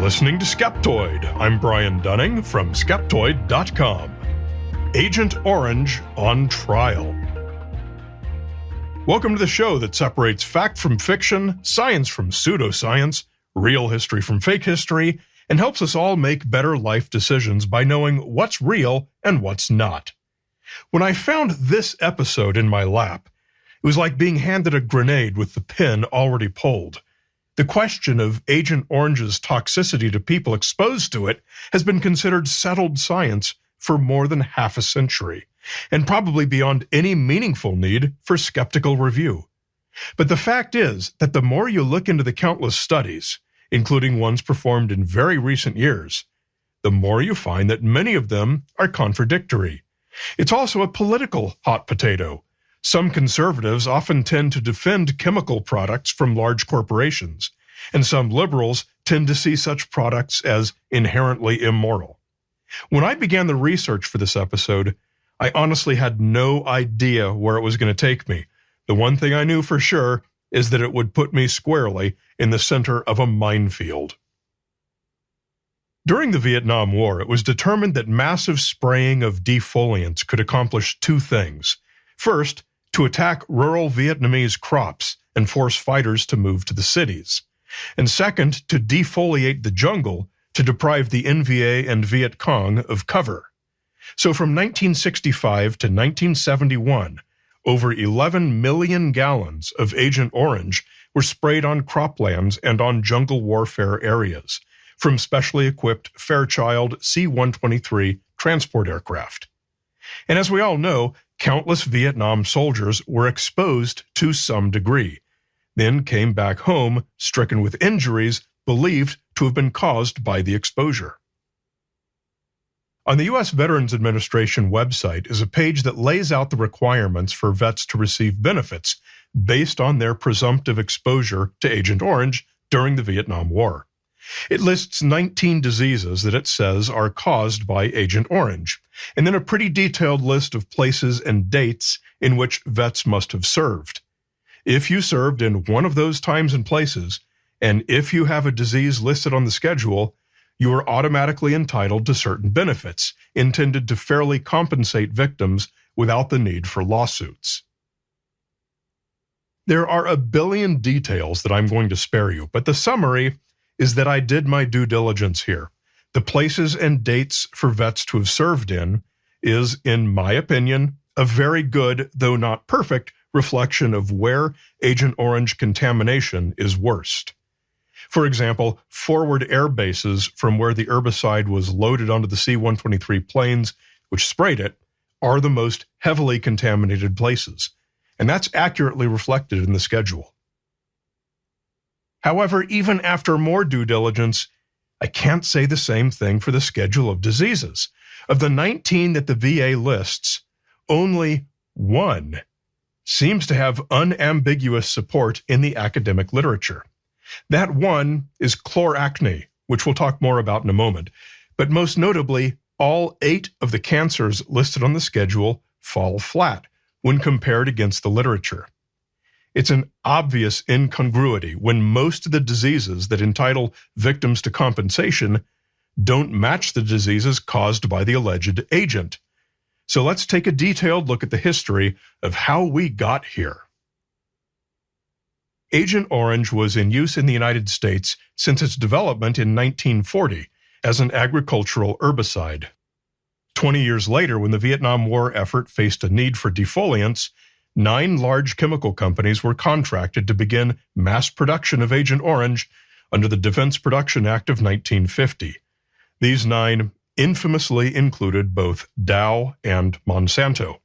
listening to Skeptoid. I'm Brian Dunning from Skeptoid.com. Agent Orange on trial. Welcome to the show that separates fact from fiction, science from pseudoscience, real history from fake history, and helps us all make better life decisions by knowing what's real and what's not. When I found this episode in my lap, it was like being handed a grenade with the pin already pulled. The question of Agent Orange's toxicity to people exposed to it has been considered settled science for more than half a century, and probably beyond any meaningful need for skeptical review. But the fact is that the more you look into the countless studies, including ones performed in very recent years, the more you find that many of them are contradictory. It's also a political hot potato. Some conservatives often tend to defend chemical products from large corporations, and some liberals tend to see such products as inherently immoral. When I began the research for this episode, I honestly had no idea where it was going to take me. The one thing I knew for sure is that it would put me squarely in the center of a minefield. During the Vietnam War, it was determined that massive spraying of defoliants could accomplish two things. First, to attack rural Vietnamese crops and force fighters to move to the cities. And second, to defoliate the jungle to deprive the NVA and Viet Cong of cover. So from 1965 to 1971, over 11 million gallons of Agent Orange were sprayed on croplands and on jungle warfare areas from specially equipped Fairchild C-123 transport aircraft. And as we all know, countless Vietnam soldiers were exposed to some degree, then came back home stricken with injuries believed to have been caused by the exposure. On the U.S. Veterans Administration website is a page that lays out the requirements for vets to receive benefits based on their presumptive exposure to Agent Orange during the Vietnam War. It lists 19 diseases that it says are caused by Agent Orange, and then a pretty detailed list of places and dates in which vets must have served. If you served in one of those times and places, and if you have a disease listed on the schedule, you are automatically entitled to certain benefits intended to fairly compensate victims without the need for lawsuits. There are a billion details that I'm going to spare you, but the summary is that I did my due diligence here. The places and dates for vets to have served in is, in my opinion, a very good, though not perfect, reflection of where Agent Orange contamination is worst. For example, forward air bases from where the herbicide was loaded onto the C-123 planes, which sprayed it, are the most heavily contaminated places, and that's accurately reflected in the schedule. However, even after more due diligence, I can't say the same thing for the schedule of diseases. Of the 19 that the VA lists, only one seems to have unambiguous support in the academic literature. That one is chloracne, which we'll talk more about in a moment. But most notably, all 8 of the cancers listed on the schedule fall flat when compared against the literature. It's an obvious incongruity when most of the diseases that entitle victims to compensation don't match the diseases caused by the alleged agent. So let's take a detailed look at the history of how we got here. Agent Orange was in use in the United States since its development in 1940 as an agricultural herbicide. 20 years later, when the Vietnam War effort faced a need for defoliants, 9 large chemical companies were contracted to begin mass production of Agent Orange under the Defense Production Act of 1950. These 9 infamously included both Dow and Monsanto.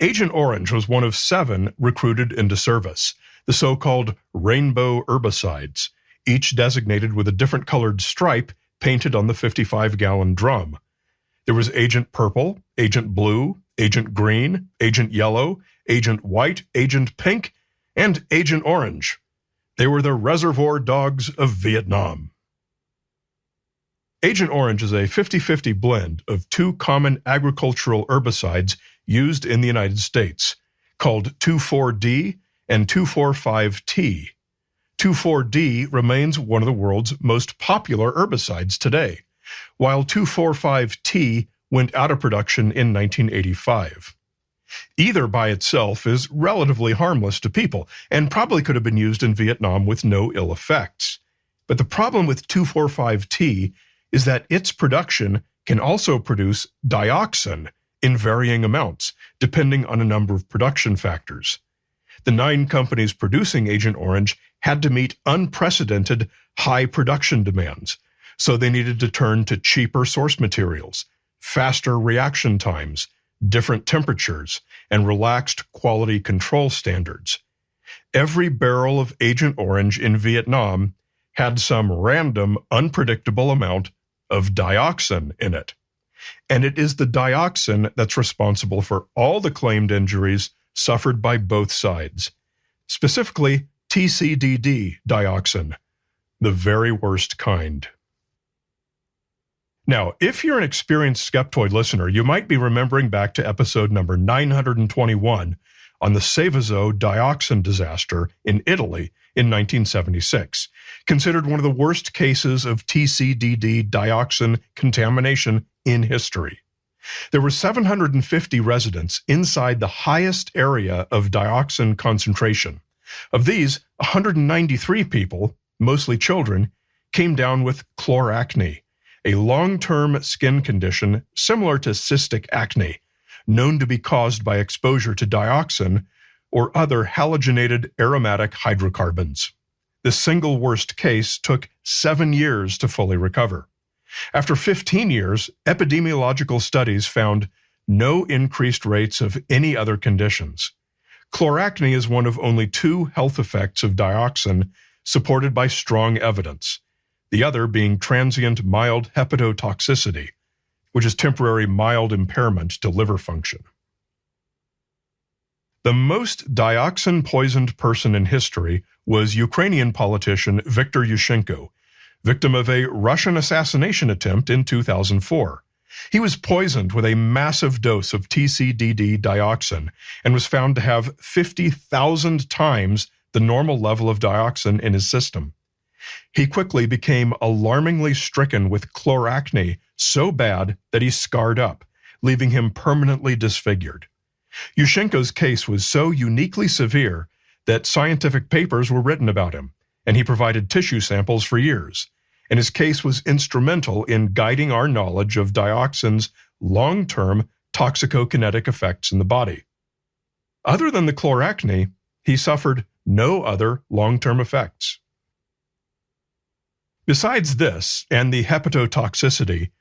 Agent Orange was one of 7 recruited into service, the so-called rainbow herbicides, each designated with a different colored stripe painted on the 55-gallon drum. There was Agent Purple, Agent Blue, Agent Green, Agent Yellow, Agent White, Agent Pink, and Agent Orange. They were the reservoir dogs of Vietnam. Agent Orange is a 50-50 blend of 2 common agricultural herbicides used in the United States, called 2,4-D and 2,4,5-T. 2,4-D remains one of the world's most popular herbicides today, while 2,4,5-T went out of production in 1985. Either by itself is relatively harmless to people and probably could have been used in Vietnam with no ill effects. But the problem with 2,4,5-T is that its production can also produce dioxin in varying amounts, depending on a number of production factors. The 9 companies producing Agent Orange had to meet unprecedented high production demands, so they needed to turn to cheaper source materials, faster reaction times, different temperatures, and relaxed quality control standards. Every barrel of Agent Orange in Vietnam had some random, unpredictable amount of dioxin in it. And it is the dioxin that's responsible for all the claimed injuries suffered by both sides, specifically TCDD dioxin, the very worst kind. Now, if you're an experienced Skeptoid listener, you might be remembering back to episode number 921 on the Seveso dioxin disaster in Italy in 1976, considered one of the worst cases of TCDD dioxin contamination in history. There were 750 residents inside the highest area of dioxin concentration. Of these, 193 people, mostly children, came down with chloracne, a long-term skin condition similar to cystic acne, known to be caused by exposure to dioxin or other halogenated aromatic hydrocarbons. The single worst case took 7 years to fully recover. After 15 years, epidemiological studies found no increased rates of any other conditions. Chloracne is one of only 2 health effects of dioxin supported by strong evidence, the other being transient mild hepatotoxicity, which is temporary mild impairment to liver function. The most dioxin-poisoned person in history was Ukrainian politician Viktor Yushchenko, victim of a Russian assassination attempt in 2004. He was poisoned with a massive dose of TCDD dioxin and was found to have 50,000 times the normal level of dioxin in his system. He quickly became alarmingly stricken with chloracne so bad that he scarred up, leaving him permanently disfigured. Yushchenko's case was so uniquely severe that scientific papers were written about him, and he provided tissue samples for years, and his case was instrumental in guiding our knowledge of dioxin's long-term toxicokinetic effects in the body. Other than the chloracne, he suffered no other long-term effects. Besides this and the hepatotoxicity,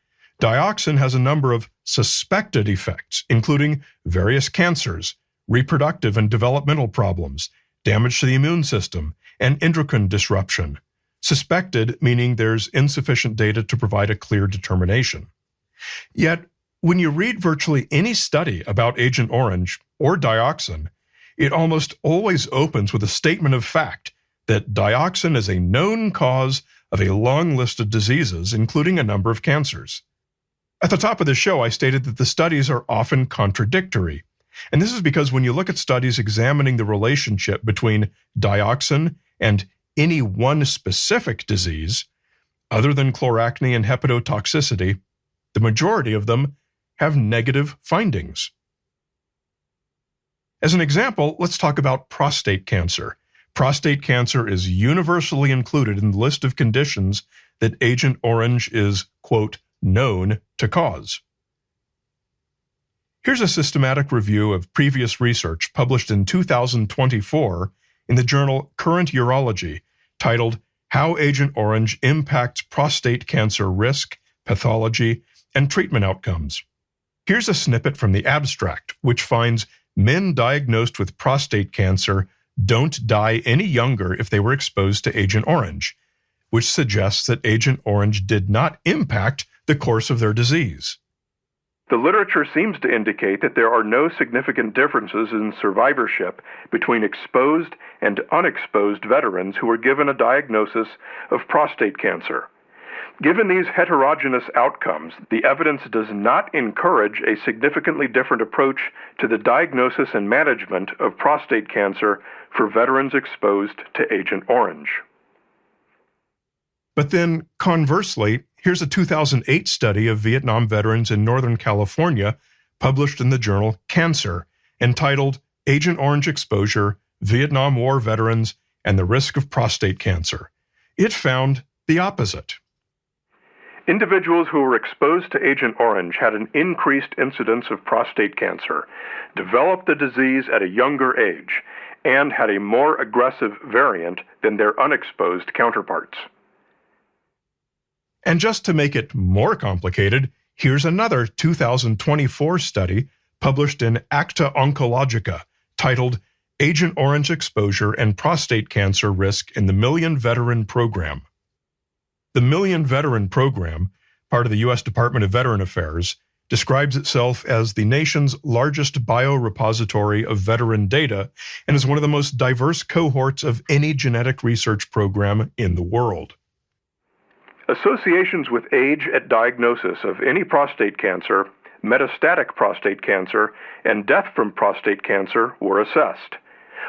dioxin has a number of suspected effects, including various cancers, reproductive and developmental problems, damage to the immune system, and endocrine disruption. Suspected meaning there's insufficient data to provide a clear determination. Yet, when you read virtually any study about Agent Orange or dioxin, it almost always opens with a statement of fact that dioxin is a known cause of a long list of diseases, including a number of cancers. At the top of the show, I stated that the studies are often contradictory, and this is because when you look at studies examining the relationship between dioxin and any one specific disease, other than chloracne and hepatotoxicity, the majority of them have negative findings. As an example, let's talk about prostate cancer. Prostate cancer is universally included in the list of conditions that Agent Orange is, quote, known to cause. Here's a systematic review of previous research published in 2024 in the journal Current Urology, titled How Agent Orange Impacts Prostate Cancer Risk, Pathology, and Treatment Outcomes. Here's a snippet from the abstract, which finds men diagnosed with prostate cancer don't die any younger if they were exposed to Agent Orange, which suggests that Agent Orange did not impact the course of their disease. The literature seems to indicate that there are no significant differences in survivorship between exposed and unexposed veterans who were given a diagnosis of prostate cancer. Given these heterogeneous outcomes, the evidence does not encourage a significantly different approach to the diagnosis and management of prostate cancer for veterans exposed to Agent Orange. But then, conversely, here's a 2008 study of Vietnam veterans in Northern California published in the journal Cancer, entitled Agent Orange Exposure, Vietnam War Veterans, and the Risk of Prostate Cancer. It found the opposite. Individuals who were exposed to Agent Orange had an increased incidence of prostate cancer, developed the disease at a younger age, and had a more aggressive variant than their unexposed counterparts. And just to make it more complicated, here's another 2024 study published in Acta Oncologica titled Agent Orange Exposure and Prostate Cancer Risk in the Million Veteran Program. The Million Veteran Program, part of the U.S. Department of Veteran Affairs, describes itself as the nation's largest biorepository of veteran data and is one of the most diverse cohorts of any genetic research program in the world. Associations with age at diagnosis of any prostate cancer, metastatic prostate cancer, and death from prostate cancer were assessed.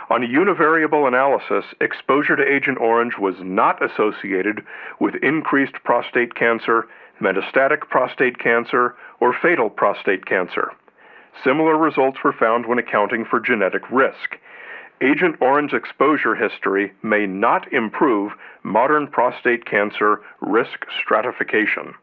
On a univariable analysis, exposure to Agent Orange was not associated with increased prostate cancer, metastatic prostate cancer, or fatal prostate cancer. Similar results were found when accounting for genetic risk. Agent Orange exposure history may not improve modern prostate cancer risk stratification.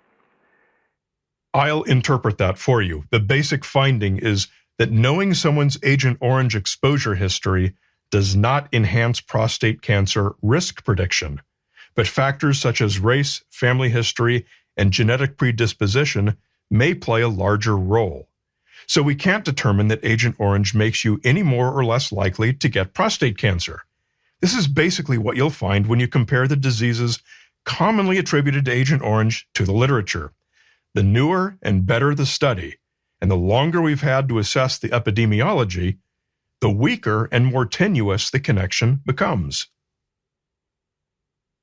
I'll interpret that for you. The basic finding is that knowing someone's Agent Orange exposure history does not enhance prostate cancer risk prediction, but factors such as race, family history, and genetic predisposition may play a larger role. So we can't determine that Agent Orange makes you any more or less likely to get prostate cancer. This is basically what you'll find when you compare the diseases commonly attributed to Agent Orange to the literature. The newer and better the study, and the longer we've had to assess the epidemiology, the weaker and more tenuous the connection becomes.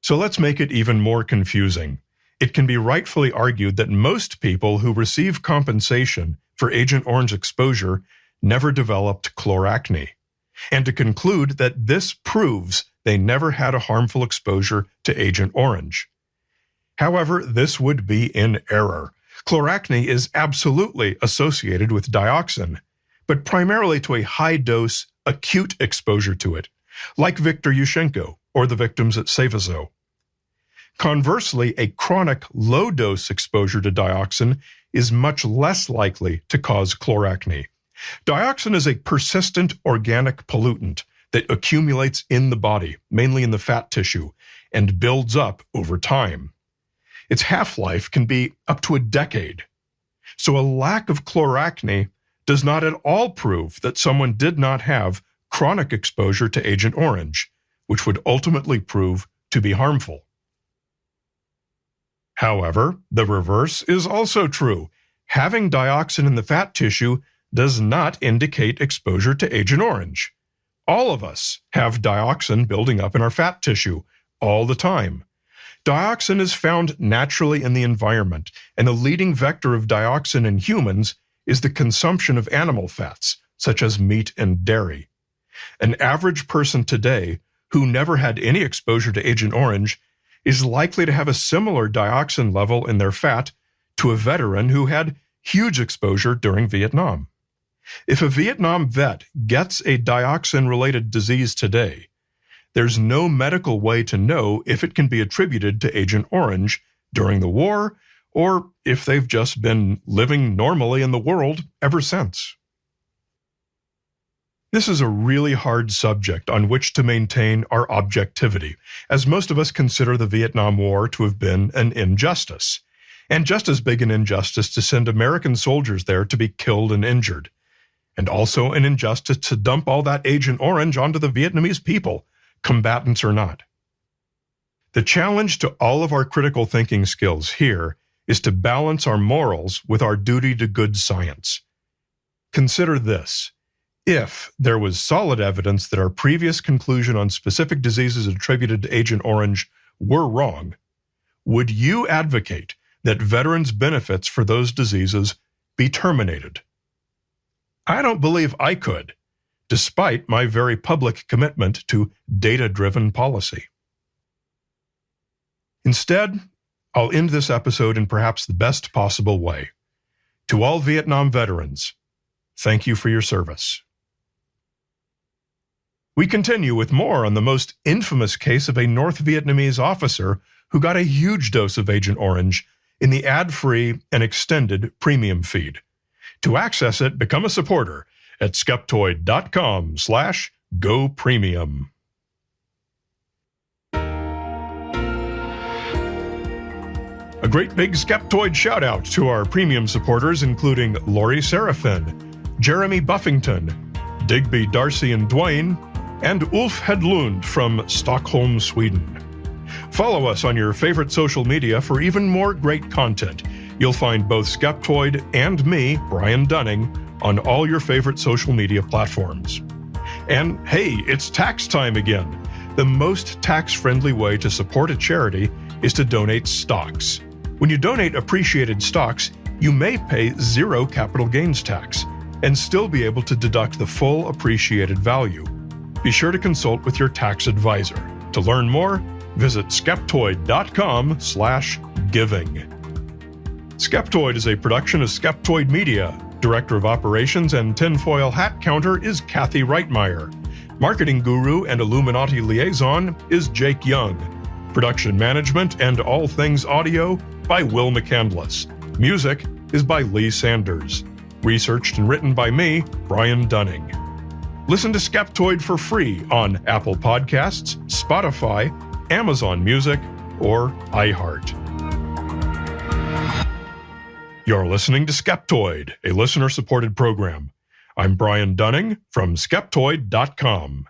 So let's make it even more confusing. It can be rightfully argued that most people who receive compensation for Agent Orange exposure never developed chloracne, and to conclude that this proves they never had a harmful exposure to Agent Orange. However, this would be in error. Chloracne is absolutely associated with dioxin, but primarily to a high-dose, acute exposure to it, like Viktor Yushchenko or the victims at Seveso. Conversely, a chronic low-dose exposure to dioxin is much less likely to cause chloracne. Dioxin is a persistent organic pollutant that accumulates in the body, mainly in the fat tissue, and builds up over time. Its half-life can be up to a decade. So a lack of chloracne does not at all prove that someone did not have chronic exposure to Agent Orange, which would ultimately prove to be harmful. However, the reverse is also true. Having dioxin in the fat tissue does not indicate exposure to Agent Orange. All of us have dioxin building up in our fat tissue all the time. Dioxin is found naturally in the environment, and the leading vector of dioxin in humans is the consumption of animal fats, such as meat and dairy. An average person today who never had any exposure to Agent Orange is likely to have a similar dioxin level in their fat to a veteran who had huge exposure during Vietnam. If a Vietnam vet gets a dioxin-related disease today, there's no medical way to know if it can be attributed to Agent Orange during the war or if they've just been living normally in the world ever since. This is a really hard subject on which to maintain our objectivity, as most of us consider the Vietnam War to have been an injustice, and just as big an injustice to send American soldiers there to be killed and injured, and also an injustice to dump all that Agent Orange onto the Vietnamese people, combatants or not. The challenge to all of our critical thinking skills here is to balance our morals with our duty to good science. Consider this. If there was solid evidence that our previous conclusion on specific diseases attributed to Agent Orange were wrong, would you advocate that veterans' benefits for those diseases be terminated? I don't believe I could, despite my very public commitment to data-driven policy. Instead, I'll end this episode in perhaps the best possible way. To all Vietnam veterans, thank you for your service. We continue with more on the most infamous case of a North Vietnamese officer who got a huge dose of Agent Orange in the ad-free and extended premium feed. To access it, become a supporter at skeptoid.com/gopremium. A great big Skeptoid shout-out to our premium supporters, including Lori Seraphin, Jeremy Buffington, Digby Darcy and Dwayne, and Ulf Hedlund from Stockholm, Sweden. Follow us on your favorite social media for even more great content. You'll find both Skeptoid and me, Brian Dunning, on all your favorite social media platforms. And hey, it's tax time again. The most tax-friendly way to support a charity is to donate stocks. When you donate appreciated stocks, you may pay 0 capital gains tax and still be able to deduct the full appreciated value. Be sure to consult with your tax advisor. To learn more, visit skeptoid.com/giving. Skeptoid is a production of Skeptoid Media. Director of Operations and Tinfoil Hat Counter is Kathy Reitmeyer. Marketing Guru and Illuminati Liaison is Jake Young. Production Management and All Things Audio by Will McCandless. Music is by Lee Sanders. Researched and written by me, Brian Dunning. Listen to Skeptoid for free on Apple Podcasts, Spotify, Amazon Music, or iHeart. You're listening to Skeptoid, a listener-supported program. I'm Brian Dunning from Skeptoid.com.